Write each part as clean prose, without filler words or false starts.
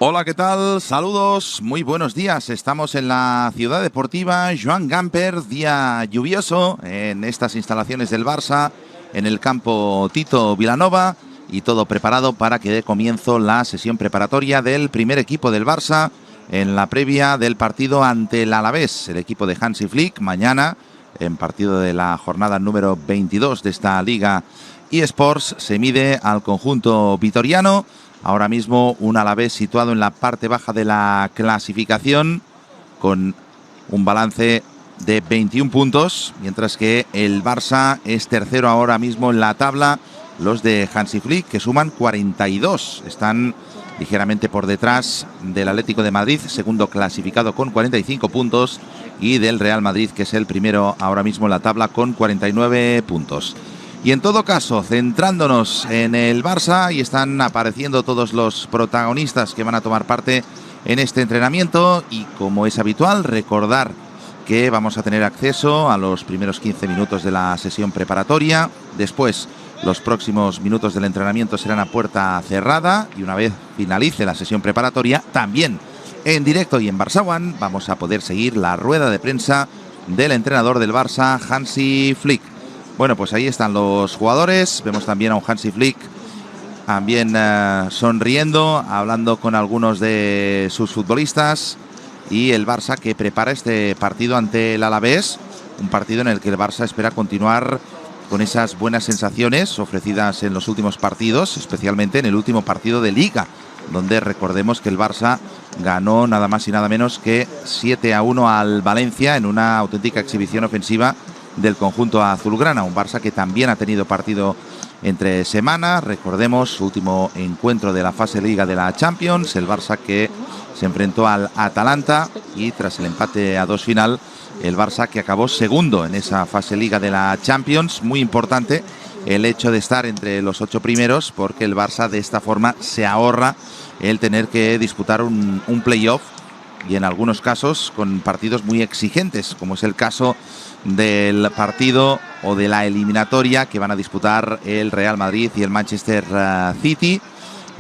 Hola, ¿qué tal? Saludos, muy buenos días. Estamos en la ciudad deportiva Joan Gamper, día lluvioso en estas instalaciones del Barça, en el campo Tito Vilanova, y todo preparado para que dé comienzo la sesión preparatoria del primer equipo del Barça en la previa del partido ante el Alavés, el equipo de Hansi Flick, mañana en partido de la jornada número 22 de esta Liga eSports. Se mide al conjunto vitoriano. Ahora mismo un Alavés situado en la parte baja de la clasificación con un balance de 21 puntos, mientras que el Barça es tercero ahora mismo en la tabla. Los de Hansi Flick, que suman 42, están ligeramente por detrás del Atlético de Madrid, segundo clasificado con 45 puntos, y del Real Madrid, que es el primero ahora mismo en la tabla con 49 puntos. Y en todo caso, centrándonos en el Barça, y están apareciendo todos los protagonistas que van a tomar parte en este entrenamiento, y como es habitual, recordar que vamos a tener acceso a los primeros 15 minutos de la sesión preparatoria. Después, los próximos minutos del entrenamiento serán a puerta cerrada, y una vez finalice la sesión preparatoria, también en directo y en Barça One, vamos a poder seguir la rueda de prensa del entrenador del Barça, Hansi Flick. Bueno, pues ahí están los jugadores. Vemos también a un Hansi Flick también sonriendo, hablando con algunos de sus futbolistas, y el Barça que prepara este partido ante el Alavés, un partido en el que el Barça espera continuar con esas buenas sensaciones ofrecidas en los últimos partidos, especialmente en el último partido de Liga, donde recordemos que el Barça ganó nada más y nada menos que 7-1 al Valencia en una auténtica exhibición ofensiva del conjunto azulgrana. Un Barça que también ha tenido partido entre semana. Recordemos su último encuentro de la fase Liga de la Champions, el Barça que se enfrentó al Atalanta, y tras el empate a 2 final, el Barça que acabó segundo en esa fase Liga de la Champions. Muy importante el hecho de estar entre los 8 primeros, porque el Barça de esta forma se ahorra el tener que disputar un playoff, y en algunos casos con partidos muy exigentes, como es el caso del partido o de la eliminatoria que van a disputar el Real Madrid y el Manchester City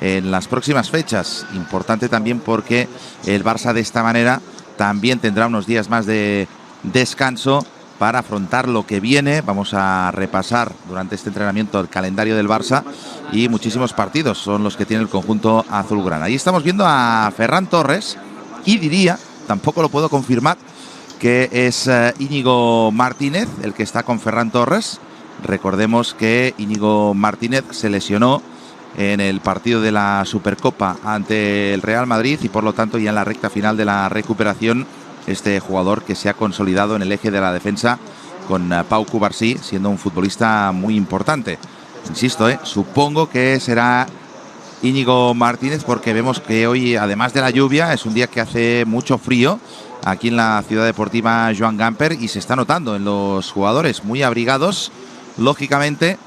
en las próximas fechas. Importante también porque el Barça de esta manera también tendrá unos días más de descanso para afrontar lo que viene. Vamos a repasar durante este entrenamiento el calendario del Barça, y muchísimos partidos son los que tiene el conjunto azulgrana. Ahí estamos viendo a Ferran Torres, y diría, tampoco lo puedo confirmar, que es Íñigo Martínez el que está con Ferran Torres. Recordemos que Íñigo Martínez se lesionó en el partido de la Supercopa ante el Real Madrid, y por lo tanto ya en la recta final de la recuperación, este jugador que se ha consolidado en el eje de la defensa con Pau Cubarsí, siendo un futbolista muy importante. Insisto, supongo que será Íñigo Martínez, porque vemos que hoy, además de la lluvia, es un día que hace mucho frío aquí en la ciudad deportiva Joan Gamper, y se está notando en los jugadores muy abrigados, lógicamente,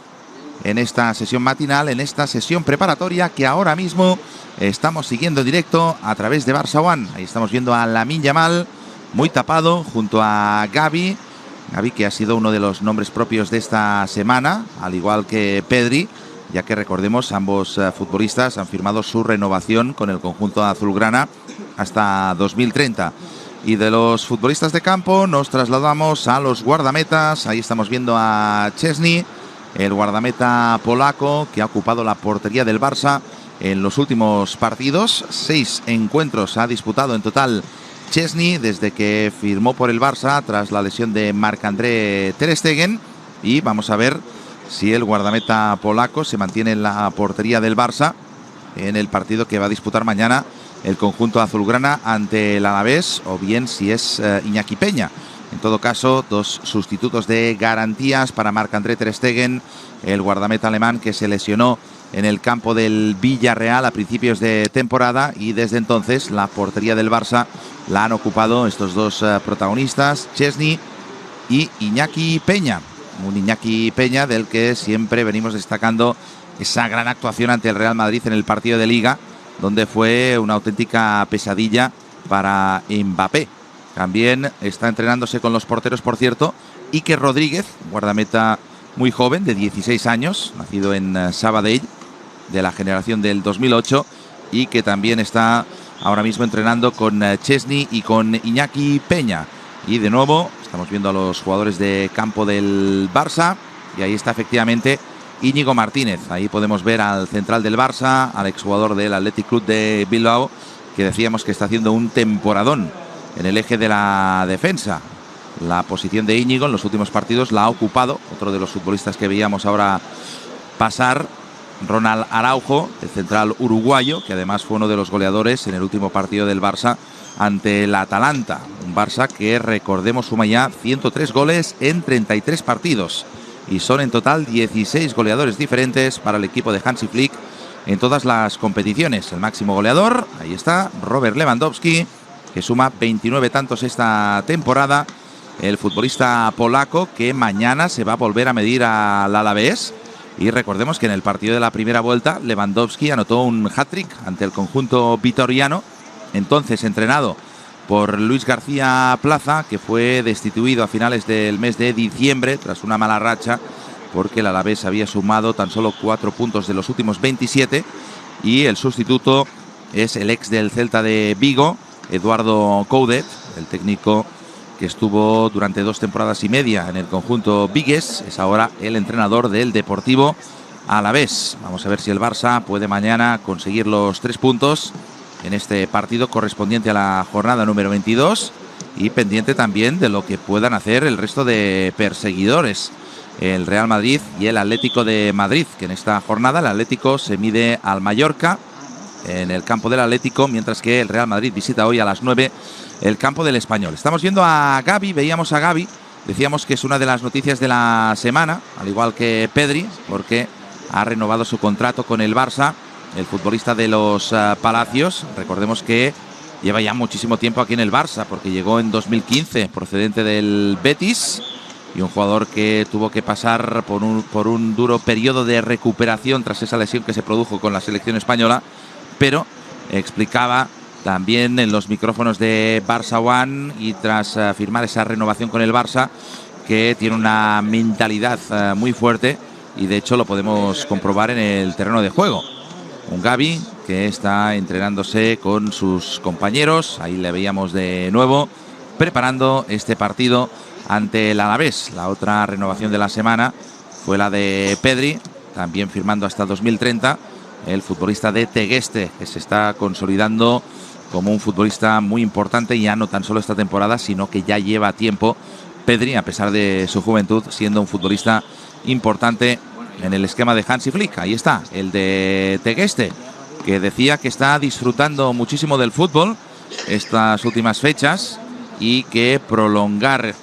en esta sesión matinal, en esta sesión preparatoria que ahora mismo estamos siguiendo en directo a través de Barça One. Ahí estamos viendo a Lamine Yamal muy tapado junto a Gavi, que ha sido uno de los nombres propios de esta semana, al igual que Pedri, ya que recordemos, ambos futbolistas han firmado su renovación con el conjunto azulgrana hasta 2030. Y de los futbolistas de campo nos trasladamos a los guardametas. Ahí estamos viendo a Szczesny, el guardameta polaco que ha ocupado la portería del Barça en los últimos partidos. 6 encuentros ha disputado en total Szczesny desde que firmó por el Barça tras la lesión de Marc-André ter Stegen, y vamos a ver si el guardameta polaco se mantiene en la portería del Barça en el partido que va a disputar mañana el conjunto azulgrana ante el Alavés, o bien si es Iñaki Peña. En todo caso, 2 sustitutos de garantías para Marc-André ter Stegen, el guardameta alemán que se lesionó en el campo del Villarreal a principios de temporada, y desde entonces la portería del Barça la han ocupado estos 2 protagonistas, Szczesny y Iñaki Peña. Un Iñaki Peña del que siempre venimos destacando esa gran actuación ante el Real Madrid en el partido de Liga, donde fue una auténtica pesadilla para Mbappé. También está entrenándose con los porteros, por cierto, Iker Rodríguez, guardameta muy joven, de 16 años, nacido en Sabadell, de la generación del 2008, y que también está ahora mismo entrenando con Chesney y con Iñaki Peña. Y de nuevo estamos viendo a los jugadores de campo del Barça, y ahí está efectivamente Íñigo Martínez. Ahí podemos ver al central del Barça, al exjugador del Athletic Club de Bilbao, que decíamos que está haciendo un temporadón en el eje de la defensa. La posición de Íñigo en los últimos partidos la ha ocupado otro de los futbolistas que veíamos ahora pasar, Ronald Araujo, el central uruguayo, que además fue uno de los goleadores en el último partido del Barça ante el Atalanta. Un Barça que, recordemos, suma ya 103 goles en 33 partidos. Y son en total 16 goleadores diferentes para el equipo de Hansi Flick en todas las competiciones. El máximo goleador, ahí está, Robert Lewandowski, que suma 29 tantos esta temporada. El futbolista polaco que mañana se va a volver a medir al Alavés. Y recordemos que en el partido de la primera vuelta Lewandowski anotó un hat-trick ante el conjunto vitoriano, entonces entrenado por Luis García Plaza, que fue destituido a finales del mes de diciembre tras una mala racha, porque el Alavés había sumado tan solo 4 puntos de los últimos 27, y el sustituto es el ex del Celta de Vigo, Eduardo Coudet, el técnico que estuvo durante 2 temporadas y media en el conjunto vigués, es ahora el entrenador del Deportivo Alavés. Vamos a ver si el Barça puede mañana conseguir los 3 puntos en este partido correspondiente a la jornada número 22, y pendiente también de lo que puedan hacer el resto de perseguidores, el Real Madrid y el Atlético de Madrid, que en esta jornada el Atlético se mide al Mallorca en el campo del Atlético, mientras que el Real Madrid visita hoy a las 9 el campo del Español. Estamos viendo a Gavi, veíamos a Gavi, decíamos que es una de las noticias de la semana, al igual que Pedri, porque ha renovado su contrato con el Barça, el futbolista de los Palacios. Recordemos que lleva ya muchísimo tiempo aquí en el Barça, porque llegó en 2015 procedente del Betis, y un jugador que tuvo que pasar por un duro periodo de recuperación tras esa lesión que se produjo con la selección española, pero explicaba también en los micrófonos de Barça One, y tras firmar esa renovación con el Barça, que tiene una mentalidad muy fuerte, y de hecho lo podemos comprobar en el terreno de juego. Un Gavi que está entrenándose con sus compañeros, ahí le veíamos de nuevo preparando este partido ante el Alavés. La otra renovación de la semana fue la de Pedri, también firmando hasta 2030, el futbolista de Tegueste, que se está consolidando como un futbolista muy importante, ya no tan solo esta temporada, sino que ya lleva tiempo Pedri, a pesar de su juventud, siendo un futbolista importante en el esquema de Hansi Flick. Ahí está, el de Tegueste, que decía que está disfrutando muchísimo del fútbol estas últimas fechas, y que prolongar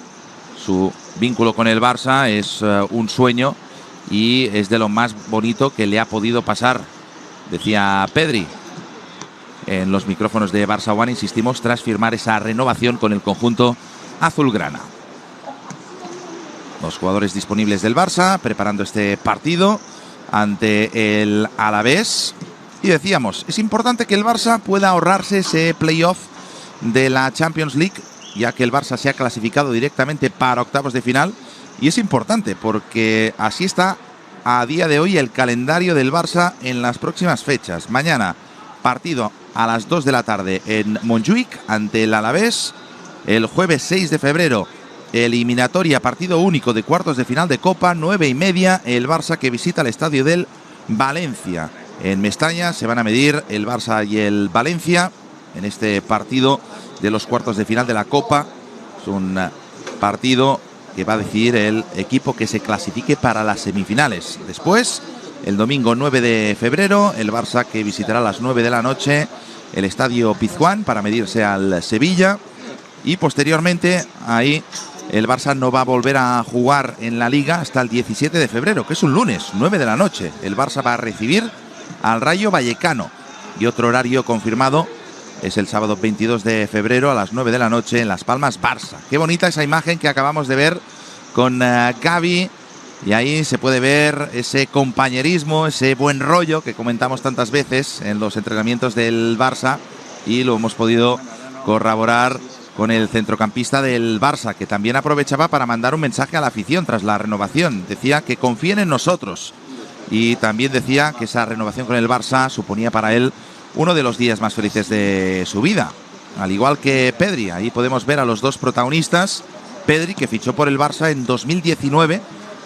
su vínculo con el Barça es un sueño, y es de lo más bonito que le ha podido pasar, decía Pedri en los micrófonos de Barça One, insistimos, tras firmar esa renovación con el conjunto azulgrana. Los jugadores disponibles del Barça preparando este partido ante el Alavés. Y decíamos, es importante que el Barça pueda ahorrarse ese playoff de la Champions League, ya que el Barça se ha clasificado directamente para octavos de final. Y es importante porque así está a día de hoy el calendario del Barça en las próximas fechas. Mañana, partido a las 2 de la tarde en Montjuic ante el Alavés. El jueves 6 de febrero, eliminatoria, partido único de cuartos de final de Copa, 9:30, el Barça que visita el estadio del Valencia. En Mestalla se van a medir el Barça y el Valencia en este partido de los cuartos de final de la Copa. Es un partido que va a decidir el equipo que se clasifique para las semifinales. Después, el domingo 9 de febrero, el Barça que visitará a las 9 de la noche el estadio Pizjuán para medirse al Sevilla. Y posteriormente, ahí el Barça no va a volver a jugar en la Liga hasta el 17 de febrero, que es un lunes, 9 de la noche. El Barça va a recibir al Rayo Vallecano. Y otro horario confirmado es el sábado 22 de febrero a las 9 de la noche en Las Palmas, Barça. Qué bonita esa imagen que acabamos de ver con Gavi. Y ahí se puede ver ese compañerismo, ese buen rollo que comentamos tantas veces en los entrenamientos del Barça, y lo hemos podido corroborar con el centrocampista del Barça, que también aprovechaba para mandar un mensaje a la afición tras la renovación. Decía que confíen en nosotros, y también decía que esa renovación con el Barça suponía para él uno de los días más felices de su vida. Al igual que Pedri, ahí podemos ver a los dos protagonistas. Pedri, que fichó por el Barça en 2019.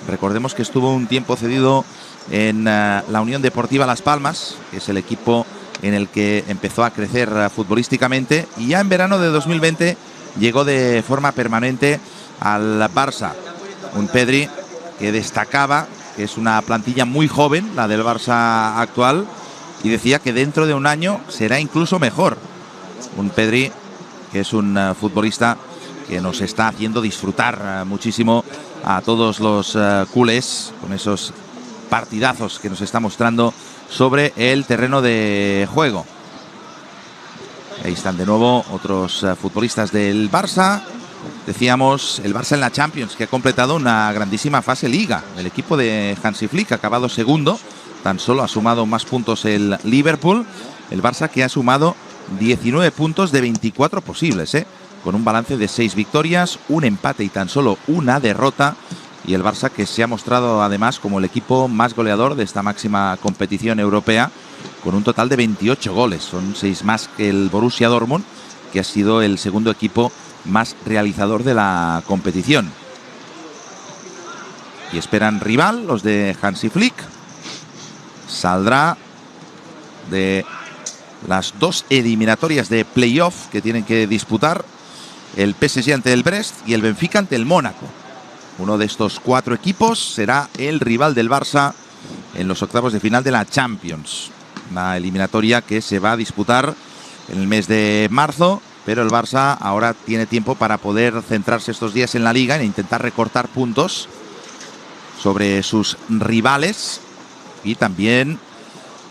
Recordemos que estuvo un tiempo cedido en la Unión Deportiva Las Palmas, que es el equipo en el que empezó a crecer futbolísticamente. Y ya en verano de 2020 llegó de forma permanente al Barça. Un Pedri que destacaba que es una plantilla muy joven, la del Barça actual, y decía que dentro de un año será incluso mejor. Un Pedri que es un futbolista que nos está haciendo disfrutar muchísimo a todos los culés con esos partidazos que nos está mostrando sobre el terreno de juego. Ahí están de nuevo otros futbolistas del Barça. Decíamos, el Barça en la Champions, que ha completado una grandísima fase Liga. El equipo de Hansi Flick ha acabado segundo. Tan solo ha sumado más puntos el Liverpool. El Barça que ha sumado 19 puntos de 24 posibles, con un balance de 6 victorias, un empate y tan solo una derrota. Y el Barça que se ha mostrado además como el equipo más goleador de esta máxima competición europea, con un total de 28 goles. Son 6 más que el Borussia Dortmund, que ha sido el segundo equipo más realizador de la competición. Y esperan rival los de Hansi Flick. Saldrá de las dos eliminatorias de playoff que tienen que disputar el PSG ante el Brest y el Benfica ante el Mónaco. Uno de estos 4 equipos será el rival del Barça en los octavos de final de la Champions. Una eliminatoria que se va a disputar en el mes de marzo, pero el Barça ahora tiene tiempo para poder centrarse estos días en la Liga e intentar recortar puntos sobre sus rivales y también,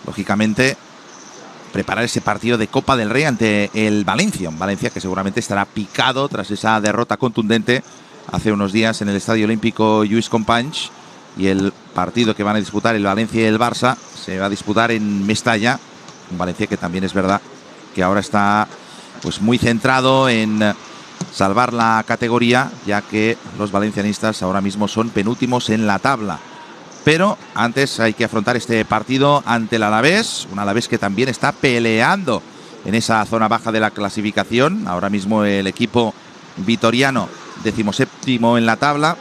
lógicamente, preparar ese partido de Copa del Rey ante el Valencia. Un Valencia que seguramente estará picado tras esa derrota contundente hace unos días en el Estadio Olímpico Lluís Companys. Y el partido que van a disputar el Valencia y el Barça se va a disputar en Mestalla. Un Valencia que también es verdad que ahora está pues muy centrado en salvar la categoría, ya que los valencianistas ahora mismo son penúltimos en la tabla. Pero antes hay que afrontar este partido ante el Alavés, un Alavés que también está peleando en esa zona baja de la clasificación. Ahora mismo el equipo vitoriano 17º en la tabla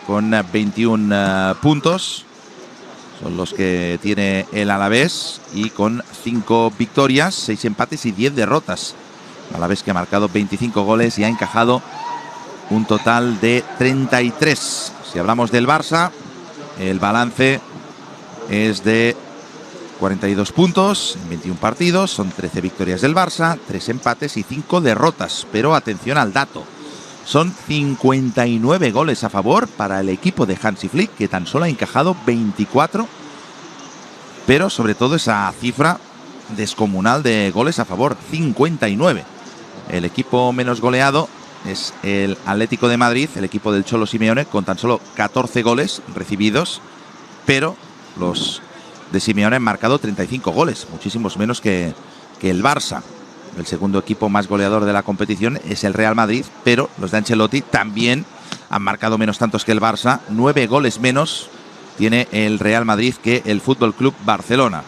con 21 puntos. Son los que tiene el Alavés y con 5 victorias, 6 empates y 10 derrotas. Alavés que ha marcado 25 goles y ha encajado un total de 33. Si hablamos del Barça, el balance es de 42 puntos en 21 partidos. Son 13 victorias del Barça, 3 empates y 5 derrotas. Pero atención al dato. Son 59 goles a favor para el equipo de Hansi Flick, que tan solo ha encajado 24. Pero sobre todo esa cifra descomunal de goles a favor, 59. El equipo menos goleado es el Atlético de Madrid, el equipo del Cholo Simeone, con tan solo 14 goles recibidos, pero los de Simeone han marcado 35 goles, muchísimos menos que el Barça. El segundo equipo más goleador de la competición es el Real Madrid, pero los de Ancelotti también han marcado menos tantos que el Barça. 9 goles menos tiene el Real Madrid que el Fútbol Club Barcelona.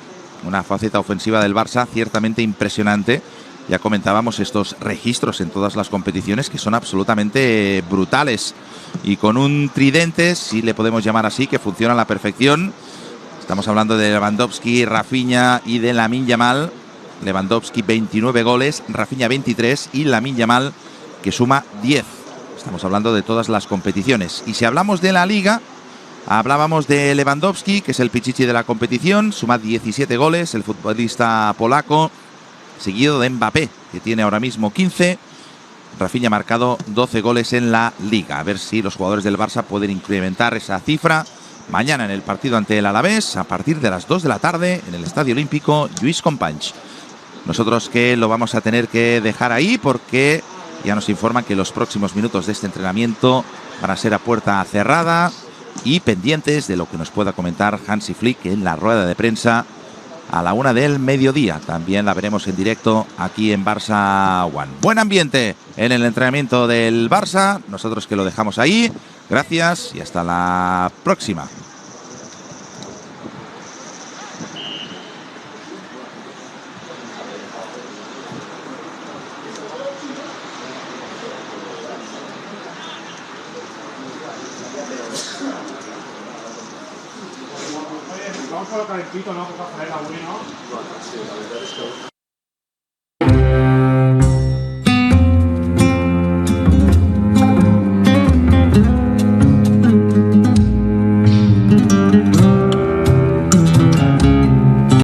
Una faceta ofensiva del Barça ciertamente impresionante. Ya comentábamos estos registros en todas las competiciones que son absolutamente brutales. Y con un tridente, si le podemos llamar así, que funciona a la perfección. Estamos hablando de Lewandowski, Rafinha y de Lamine Yamal. Lewandowski 29 goles, Rafinha 23 y Lamine Yamal que suma 10. Estamos hablando de todas las competiciones. Y si hablamos de la Liga, hablábamos de Lewandowski, que es el pichichi de la competición, suma 17 goles, el futbolista polaco, seguido de Mbappé, que tiene ahora mismo 15. Rafinha ha marcado 12 goles en la Liga. A ver si los jugadores del Barça pueden incrementar esa cifra mañana en el partido ante el Alavés, a partir de las 2 de la tarde en el Estadio Olímpico Lluís Companys. Nosotros que lo vamos a tener que dejar ahí porque ya nos informan que los próximos minutos de este entrenamiento van a ser a puerta cerrada y pendientes de lo que nos pueda comentar Hansi Flick en la rueda de prensa a la 1 del mediodía. También la veremos en directo aquí en Barça One. Buen ambiente en el entrenamiento del Barça. Nosotros que lo dejamos ahí. Gracias y hasta la próxima. Vamos a lo calentito, ¿no? Por la faena, ¿no? Bueno, sí, la verdad es que...